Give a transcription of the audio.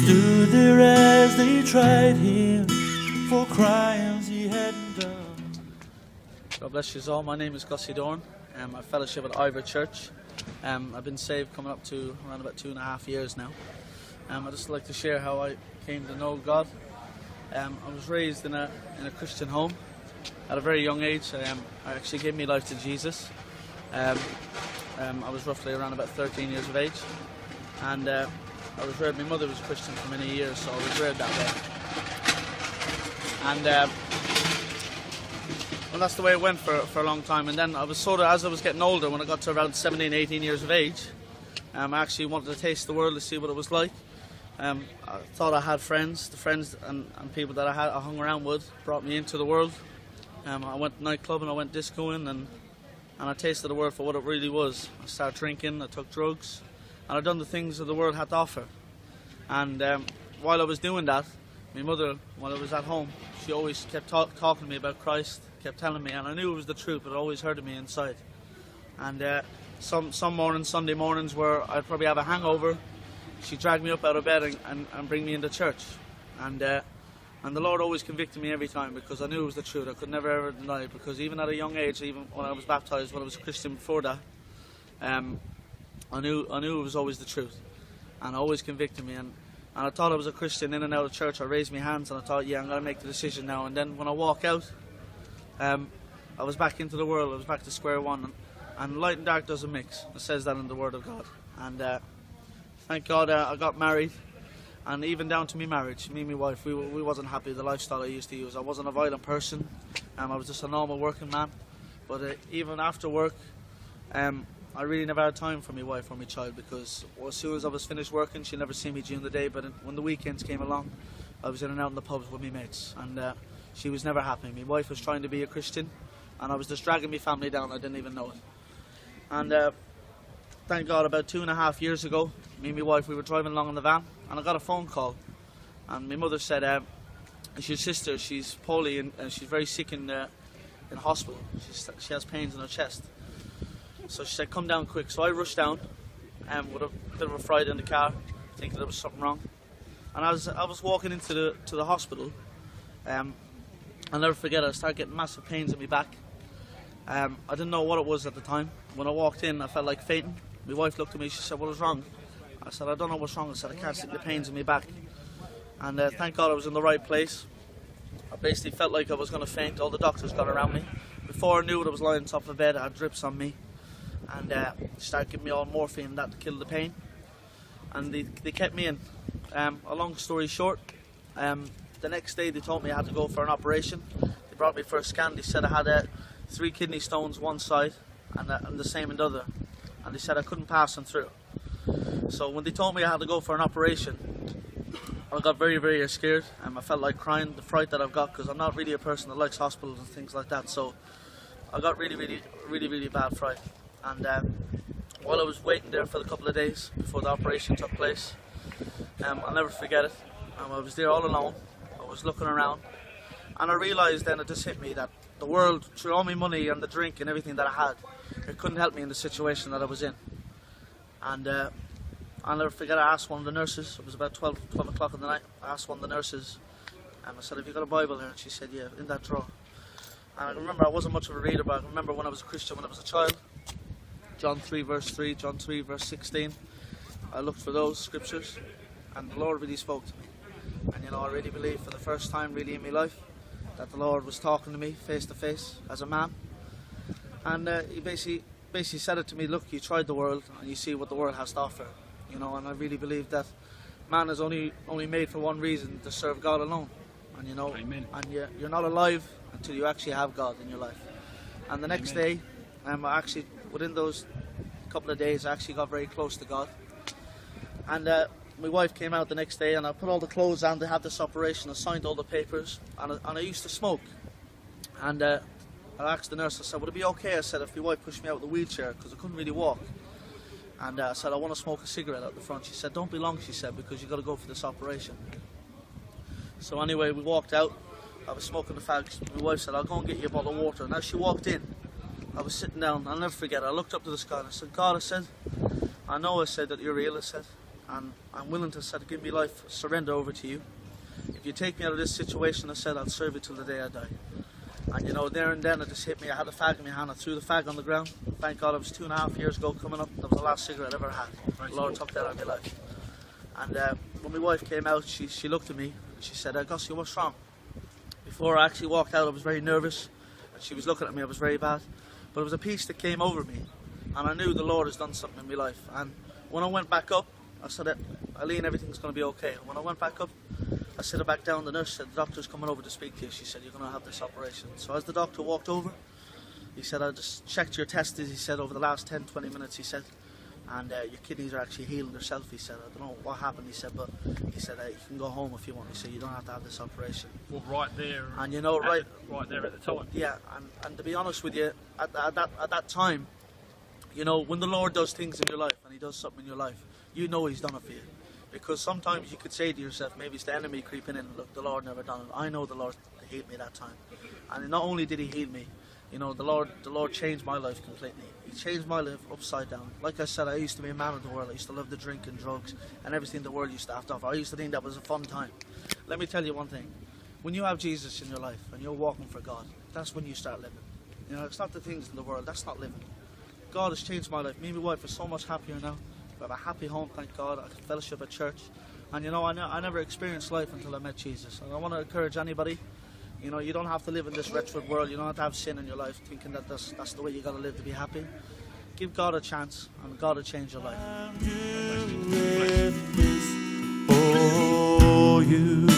stood there as they tried him for crimes he hadn't done. God bless you all. My name is Gossy Doran. I fellowship at Ivor Church. I've been saved coming up to around about 2.5 years now. I'd just like to share how I came to know God. I was raised in a Christian home at a very young age. I actually gave my life to Jesus. I was roughly around about 13 years of age, and I was reared. My mother was a Christian for many years, so I was reared that way. And well, that's the way it went for a long time. And then I was sort of, as I was getting older, when I got to around 17, 18 years of age, I actually wanted to taste the world to see what it was like. I thought I had friends. The friends and people that I hung around with brought me into the world. I went nightclubbing, I went discoing, and I tasted the world for what it really was. I started drinking, I took drugs, and I done the things that the world had to offer. And while I was doing that, my mother, while I was at home, she always kept talking to me about Christ, kept telling me, and I knew it was the truth, but it always hurted me inside. And some mornings, Sunday mornings, where I'd probably have a hangover, she'd drag me up out of bed and bring me into church. And the Lord always convicted me every time, because I knew it was the truth. I could never ever deny it, because even at a young age, even when I was baptized, when I was a Christian before that, I knew it was always the truth, and it always convicted me. And I thought I was a Christian in and out of church. I raised my hands and I thought, yeah, I'm going to make the decision now. And then when I walk out, I was back into the world. I was back to square one. And light and dark doesn't mix. It says that in the Word of God. And thank God I got married. And even down to me marriage, me and my wife, we wasn't happy with the lifestyle I used to use. I wasn't a violent person. I was just a normal working man. But even after work, I really never had time for my wife or my child, because as soon as I was finished working, she'd never see me during the day. But when the weekends came along, I was in and out in the pubs with my mates. And she was never happy. My wife was trying to be a Christian, and I was just dragging my family down. I didn't even know it. And thank God, about 2.5 years ago, me and my wife, we were driving along in the van, and I got a phone call. And my mother said, it's your sister, she's poorly, and she's very sick in hospital. She has pains in her chest. So she said, come down quick. So I rushed down with a bit of a fright in the car, thinking there was something wrong. And I was walking into the hospital. I'll never forget it, I started getting massive pains in my back. I didn't know what it was at the time. When I walked in, I felt like fainting. My wife looked at me, she said, what was wrong? I said, I don't know what's wrong. I said, I can't stick the pains in my back. And thank God I was in the right place. I basically felt like I was going to faint. All the doctors got around me. Before I knew it, I was lying on top of the bed. I had drips on me. And started giving me all morphine, that to kill the pain. And they kept me in. A long story short, the next day they told me I had to go for an operation. They brought me for a scan. They said I had 3 kidney stones one side and the same in the other. And they said I couldn't pass them through. So when they told me I had to go for an operation, I got very, very scared. I felt like crying, the fright that I've got, because I'm not really a person that likes hospitals and things like that. So I got really, really, really, really bad fright. And while I was waiting there for a couple of days before the operation took place, I'll never forget it. I was there all alone. I was looking around, and I realised then, it just hit me, that the world, through all my money and the drink and everything that I had, it couldn't help me in the situation that I was in. And I'll never forget, I asked one of the nurses, it was about 12 o'clock in the night, I asked one of the nurses, I said, have you got a Bible there? And she said, yeah, in that drawer. And I remember, I wasn't much of a reader, but I remember when I was a Christian, when I was a child, John 3 verse 3, John 3 verse 16, I looked for those scriptures, and the Lord really spoke to me. And I really believe for the first time really in my life that the Lord was talking to me face to face as a man. And he basically said it to me, look, you tried the world and you see what the world has to offer. And I really believe that man is only made for one reason, to serve God alone. And Amen. And you're not alive until you actually have God in your life. And the next day, I actually, within those couple of days, I actually got very close to God. And my wife came out the next day, and I put all the clothes on to have this operation. I signed all the papers, and I used to smoke. And I asked the nurse, I said, would it be okay, I said, if my wife pushed me out with the wheelchair, because I couldn't really walk. And I said, I want to smoke a cigarette out the front. She said, don't be long, she said, because you've got to go for this operation. So anyway, we walked out. I was smoking the fags. My wife said, I'll go and get you a bottle of water. And as she walked in, I was sitting down. I'll never forget it. I looked up to the sky and I said, God, I said, I know, I said, that you're real, I said. and I'm willing to give me life, surrender over to you. If you take me out of this situation, I said, I'll serve you till the day I die. And you know, there and then it just hit me. I had a fag in my hand, I threw the fag on the ground. Thank God it was 2.5 years ago coming up. That was the last cigarette I ever had. The Lord took that out of my life. And when my wife came out, she looked at me and she said, Gossy, what's wrong? Before I actually walked out, I was very nervous. And she was looking at me, I was very bad. But it was a peace that came over me. And I knew the Lord has done something in my life. And when I went back up, I said, Eileen, everything's going to be okay. When I went back up, I sat her back down. The nurse said, the doctor's coming over to speak to you. She said, you're going to have this operation. So as the doctor walked over, he said, I just checked your testes, he said, over the last 10-20 minutes, he said, and your kidneys are actually healing themselves, he said. I don't know what happened, he said, but he said, you can go home if you want. He said, you don't have to have this operation. Well, right there. And you know, right there at the time. Yeah, and to be honest with you, at that time, you know, when the Lord does things in your life and he does something in your life, you know he's done it for you. Because sometimes you could say to yourself, maybe it's the enemy creeping in, look, the Lord never done it. I know the Lord healed me that time. And not only did he heal me, you know, the Lord changed my life completely. He changed my life upside down. Like I said, I used to be a man of the world. I used to love the drink and drugs and everything the world used to have to offer. I used to think that was a fun time. Let me tell you one thing. When you have Jesus in your life and you're walking for God, that's when you start living. You know, it's not the things in the world, that's not living. God has changed my life. Me and my wife are so much happier now. We have a happy home, thank God. I can fellowship at church. And you know, I never experienced life until I met Jesus. And I want to encourage anybody, you know, you don't have to live in this wretched world. You don't have to have sin in your life thinking that that's the way you got to live to be happy. Give God a chance and God will change your life. I'm doing this for you.